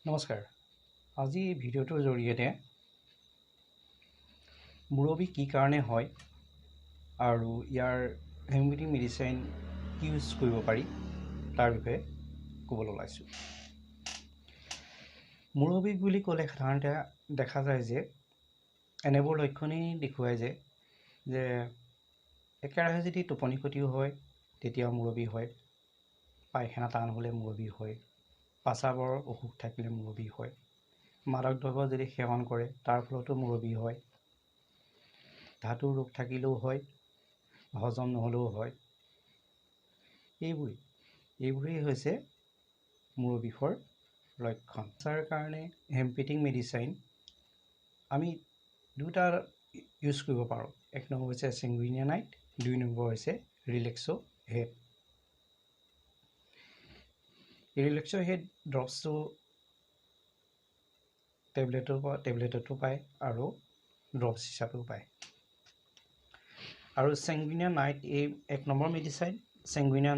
নমস্কাৰ। আজি এই ভিডিঅ'টোৰ জৰিয়তে মূৰৰ বিষ কি কাৰণে হয় আৰু ইয়াৰ হোমিওপেথিক মেডিচিন কি ইউজ কৰিব পাৰি তাৰ বিষয়ে ক'বলৈ ওলাইছোঁ। মূৰৰ বিষ বুলি ক'লে সাধাৰণতে দেখা যায় যে এনেবোৰ লক্ষণেই দেখুৱায় যে একেৰাহে যদি টোপনি ক্ষতিও হয় তেতিয়াও মূৰৰ বিষ হয়, পায়খানা টান হ'লে মূৰৰ বিষ হয়, প্ৰস্ৰাৱৰ অসুখ থাকিলে মূৰৰ বিষ হয়, মাদক দ্ৰব্য যদি সেৱন কৰে তাৰ ফলতো মূৰৰ বিষ হয়, ধাতুৰ ৰোগ থাকিলেও হয়, হজম নহ'লেও হয়। এইবোৰেই হৈছে মূৰৰ বিষৰ লক্ষণ। তাৰ কাৰণে হোমিওপেথিক মেডিচিন আমি দুটা ইউজ কৰিব পাৰোঁ। এক নম্বৰ হৈছে চেংগুইনিয়া নাইট, 2 নম্বৰ হৈছে ৰিলেক্সো হেড। ৰিলেক্সো হেড ড্ৰপছটো টেবলেটতো পায় আৰু ড্ৰপছ হিচাপেও পায়। আৰু চেংগুইনিয়া নাইট এই 1 নম্বৰ মেডিচিন। চেংগুইনিয়া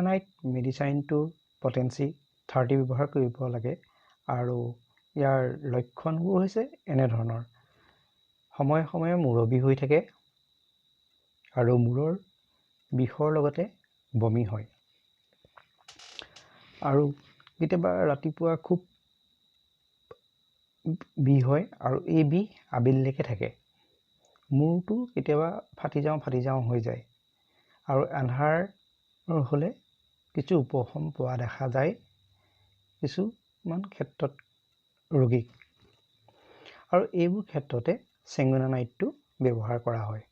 নাইট মেডিচিনটোৰ পটেঞ্চি 30 ব্যৱহাৰ কৰিব লাগে আৰু ইয়াৰ লক্ষণবোৰ হৈছে এনেধৰণৰ: সময়ে সময়ে মূৰৰ বিষ হৈ থাকে আৰু মূৰৰ বিষৰ লগতে বমি হয় আৰু কেতিয়াবা ৰাতিপুৱা খুব বিষ হয় আৰু এই বিষ আবেলিলৈকে থাকে। মূৰটো কেতিয়াবা ফাটি যাওঁ হৈ যায় আৰু আন্ধাৰ হ'লে কিছু উপশম পোৱা দেখা যায় কিছুমান ক্ষেত্ৰত ৰোগীক, আৰু এইবোৰ ক্ষেত্ৰতে চেংগুইনিয়া নাইটটো ব্যৱহাৰ কৰা হয়।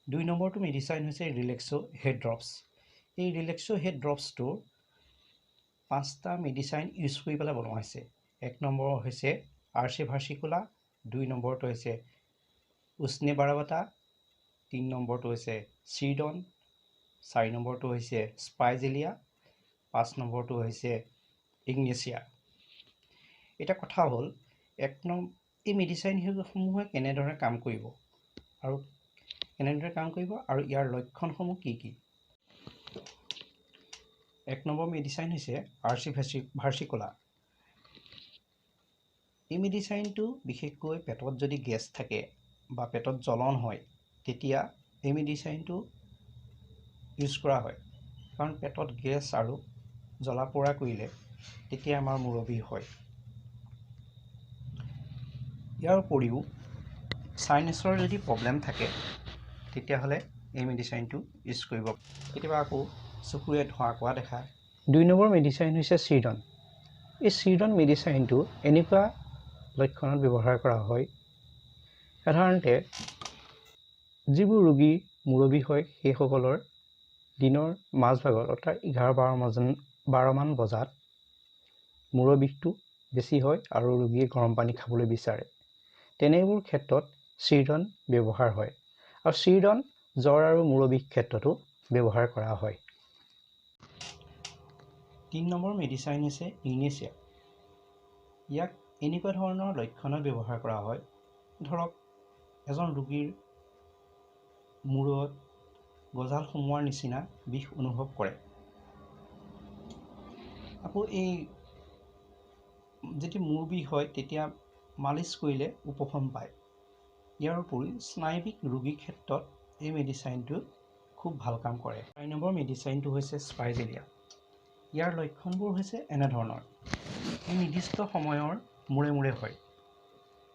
দুই নম্বৰটো মেডিচিন হৈছে ৰিলেক্সো হেড ড্ৰপছ। এই ৰিলেক্সো হেড ড্ৰপছটো 5টা মেডিচিন ইউজ কৰি পেলাই বনোৱা হৈছে। 1 নম্বৰ হৈছে আৰ্চি ভাৰ্চিকুলা, 2 নম্বৰটো হৈছে উষ্ণে বাৰাবাটা, 3 নম্বৰটো হৈছে চিৰডন, 4 নম্বৰটো হৈছে স্পাইজেলিয়া, 5 নম্বৰটো হৈছে ইগনেচিয়া। এটা কথা হ'ল এই মেডিচিনসমূহে কেনেদৰে কাম কৰিব আৰু ইয়াৰ লক্ষণসমূহ কি কি। 1 নম্বৰ মেডিচিন হৈছে আৰ্চি ভাৰ্চিকুলা। এই মেডিচিনটো বিশেষকৈ পেটত যদি গেছ থাকে বা পেটত জ্বলন হয় তেতিয়া এই মেডিচিনটো ইউজ কৰা হয়, কাৰণ পেটত গেছ আৰু জ্বলা পোৰা কৰিলে তেতিয়া আমাৰ মূৰৰ বিষ হয়। ইয়াৰ উপৰিও চাইনাছৰ যদি প্ৰব্লেম থাকে তেতিয়াহ'লে এই মেডিচিনটো ইউজ কৰিব। কেতিয়াবা আকৌ চকুৰে ধোঁৱা কোৱা দেখা। 2 নম্বৰ মেডিচিন হৈছে চিৰডন। এই চিৰডন মেডিচিনটো এনেকুৱা লক্ষণত ব্যৱহাৰ কৰা হয়, সাধাৰণতে যিবোৰ ৰোগীৰ মূৰৰ বিষ হয় সেইসকলৰ দিনৰ মাজভাগত অৰ্থাৎ 11-12মান বজাত মূৰৰ বিষটো বেছি হয় আৰু ৰোগীয়ে গৰম পানী খাবলৈ বিচাৰে। তেনেবোৰ ক্ষেত্ৰত চিৰডন ব্যৱহাৰ হয় আৰু চিৰডন জ্বৰ আৰু মূৰৰ বিষ ক্ষেত্ৰতো ব্যৱহাৰ কৰা হয়। 3 নম্বৰ মেডিচিন হৈছে ইগনেচিয়া। ইয়াক এনেকুৱা ধৰণৰ লক্ষণত ব্যৱহাৰ কৰা হয়, ধৰক এজন ৰোগীৰ মূৰত গজাল সোমোৱাৰ নিচিনা বিষ অনুভৱ কৰে। আকৌ যেতিয়া মূৰ বিষ হয় তেতিয়া মালিচ কৰিলে উপশম পায়। ইয়াৰ উপৰি স্নায়ৱিক ৰোগীৰ ক্ষেত্ৰত এই মেডিচিনটো খুব ভাল কাম কৰে। 4 নম্বৰ মেডিচিনটো হৈছে স্পাইজেলিয়া। ইয়াৰ লক্ষণবোৰ হৈছে এনেধৰণৰ: এই নিৰ্দিষ্ট সময়ৰ মূৰে হয়,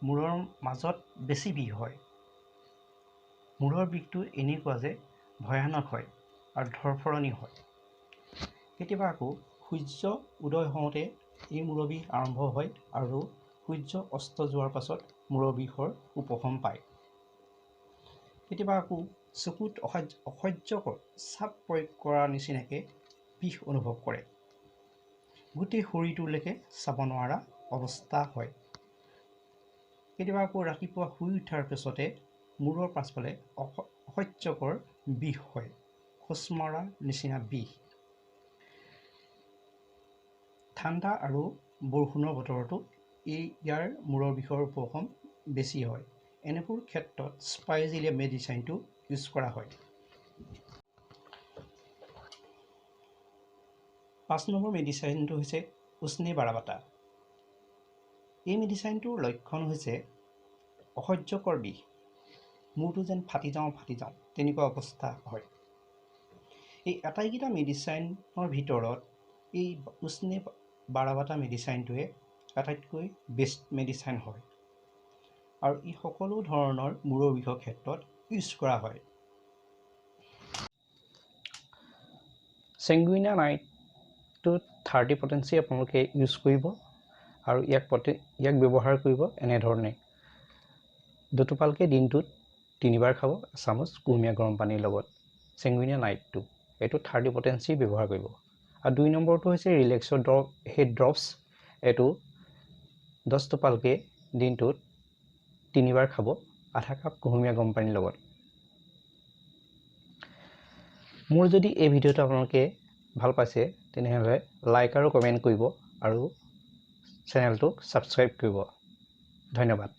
মূৰৰ মাজত বেছি বিষ হয়, মূৰৰ বিষটো এনেকুৱা যে ভয়ানক হয় আৰু ধৰফৰণি হয়। কেতিয়াবা আকৌ সূৰ্য উদয় হওঁতে এই মূৰৰ বিষ আৰম্ভ হয় আৰু সূৰ্য অস্ত যোৱাৰ পাছত মূৰৰ বিষৰ উপশম পায়। কেতিয়াবা আকৌ চকুত অসহ্যকৰ চাপ প্ৰয়োগ কৰাৰ নিচিনাকৈ বিষ অনুভৱ কৰে, গোটেই শৰীৰটোলৈকে চাব নোৱাৰা অৱস্থা হয়। কেতিয়াবা আকৌ ৰাতিপুৱা শুই উঠাৰ পিছতে মূৰৰ পাছফালে অসহ্যকৰ বিষ হয়, খোজ মৰাৰ নিচিনা বিষ। ঠাণ্ডা আৰু বৰষুণৰ বতৰতো ইয়াৰ মূৰৰ বিষৰ উপশম বেছি হয়। এনেবোৰ ক্ষেত্ৰত স্পাইজেলিয়া মেডিচাইনটো ইউজ কৰা হয়। 5 নম্বৰ মেডিচাইনটো হৈছে উষ্ণে বাৰাবাটা। এই মেডিচাইনটোৰ লক্ষণ হৈছে অসহ্যকৰ বিষ, মূৰটো যেন ফাটি যাওঁ তেনেকুৱা অৱস্থা হয়। এই আটাইকেইটা মেডিচাইনৰ ভিতৰত এই উষ্ণে বাৰাবাটা মেডিচাইনটোৱে আটাইতকৈ বেষ্ট মেডিচাইন হয় আৰু ই সকলো ধৰণৰ মূৰৰ বিষৰ ক্ষেত্ৰত ইউজ কৰা হয়। চেঙ্গুইনা নাইটটো 30 পটেন্সি আপোনালোকে ইউজ কৰিব আৰু ইয়াক ব্যৱহাৰ কৰিব এনেধৰণে। দুটোপালকৈ দিনটোত 3 বাৰ খাব, চামুচ কুহুমীয়া গৰম পানীৰ লগত। চেঙ্গুইনা নাইটটো এইটো 30 পটেন্সি ব্যৱহাৰ কৰিব। আৰু 2 নম্বৰটো হৈছে ৰিলেক্সৰ হেড ড্ৰপছ। এইটো 10 টোপালকৈ দিনটোত 3 বাৰ খাব, আধা কাপ কুহুমীয়া গৰম পানীৰ লগত। মোৰ যদি এই ভিডিঅ'টো আপোনালোকে ভাল পাইছে তেনেহ'লে লাইক আৰু কমেণ্ট কৰিব আৰু চেনেলটোক ছাবস্ক্ৰাইব কৰিব। ধন্যবাদ।